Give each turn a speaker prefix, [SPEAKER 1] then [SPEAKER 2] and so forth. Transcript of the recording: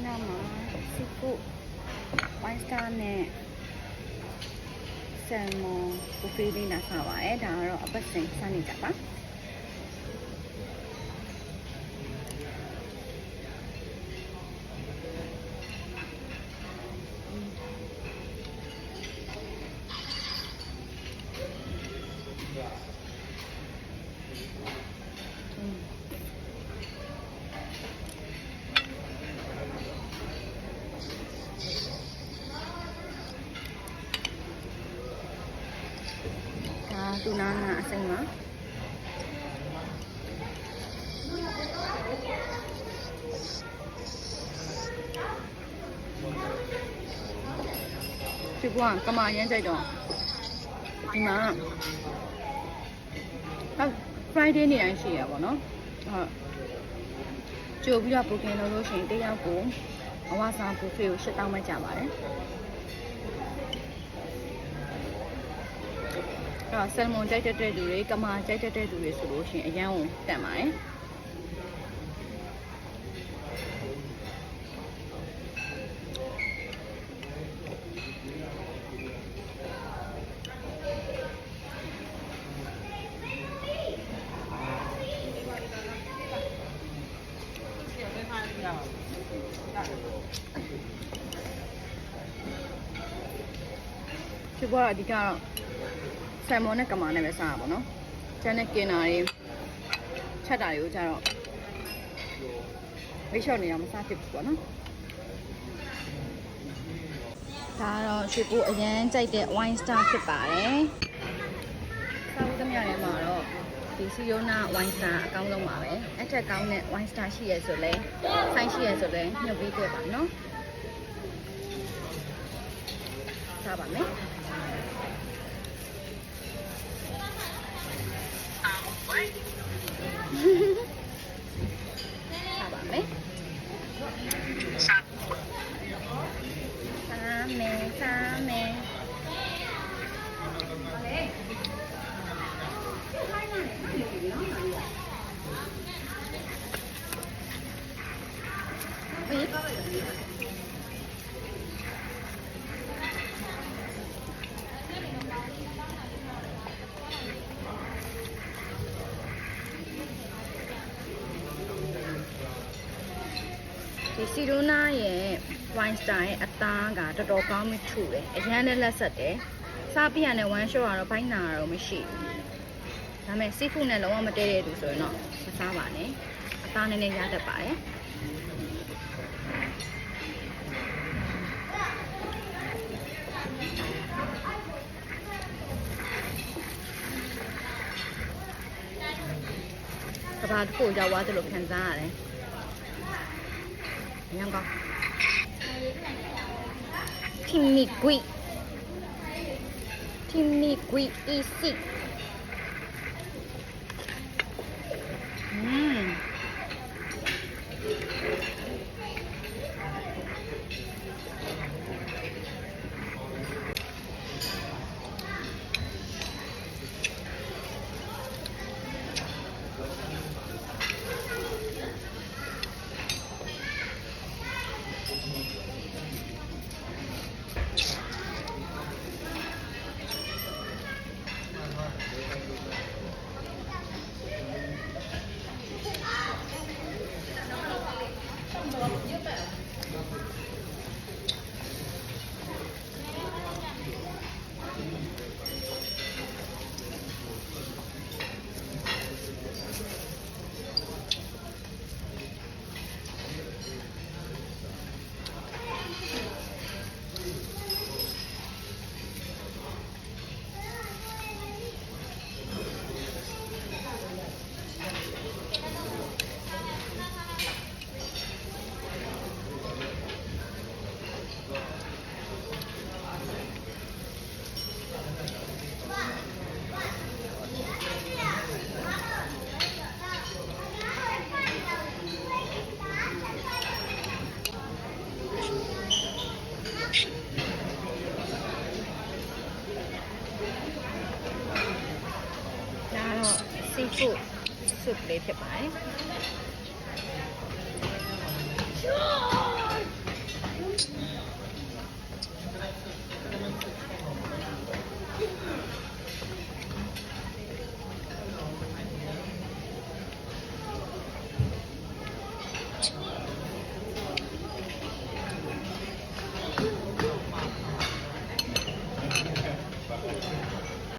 [SPEAKER 1] nama seafood wine star နဲ့ salmon buffet လေးနာစားပါတယ်ဒါကတော့အပတ်စဉ်စားနေကြပါတူနာနာအစိမ်းပါဒီကွာကမာရမ်းကြိုက်တော့ဒီမှာFriday နေ့တိုင်းရှိရပါတော့ဟုတ်ကြိုပြီးတော့ booking လုပ်လို့ရှိရင်တယောက်ကိုအဝါစား buffet ကို$8000ပဲကျပါတယ်ဆယ်မွန်ကြိုက်တဲ့လူတွေကမာကြိုက်တဲ့လူတွေဆိုလို့ရှိရင်အရန်ကိုတန်ပါတယ်ဒီဘောအဓိကတော့ဆယ်မွန်နဲ့ကမာနဲ့ပဲစားရပါတော့။ကျန်တဲ့ကင်နာတွေချက်တာတွေကိုကြတော့မိတ်ရှော့နေအောင်မစားဖြစ်ဘူးပေါ့နော်။ဒါကတော့ရွှေပိုးအရန်ကြိုက်တဲ့ wine star ဖြစ်ပါတယ်။စားဖို့သမျှထဲမှာတော့ဒီစီယိုနာ wine star အကောင်းဆုံးပါပဲ။အထက်ကောင်းတဲ့ wine star ရှိရဲဆိုလဲဆိုင်ရှိရဲဆိုလဲညှပ်ပေးခဲ့ပါနော်။စားပါမယ်။စားပါမယ်စားမယ်ဒီစီရိုနာရဲ့ wine star ရဲ့အသားကတော်တော်ကောင်းမှထူတယ်အရန်နဲ့လက်ဆက်တယ်စားပြရတဲ့ one shot ကတော့ဘိုင်းနာတော့မရှိဘူးဒါပေမဲ့ seafood နဲ့လုံးဝမတည့်တဲ့လူဆိုရင်တော့မစားပါနဲ့အသားနည်းနည်းရတတ်ပါတယ်ကဘာတစ်ခုရောက်သွားတယ်လို့ခံစားရတယ်အရင်ကTimmy Gui easy ซีฟู้ดสุดเลยဖြစ်ပါတယ်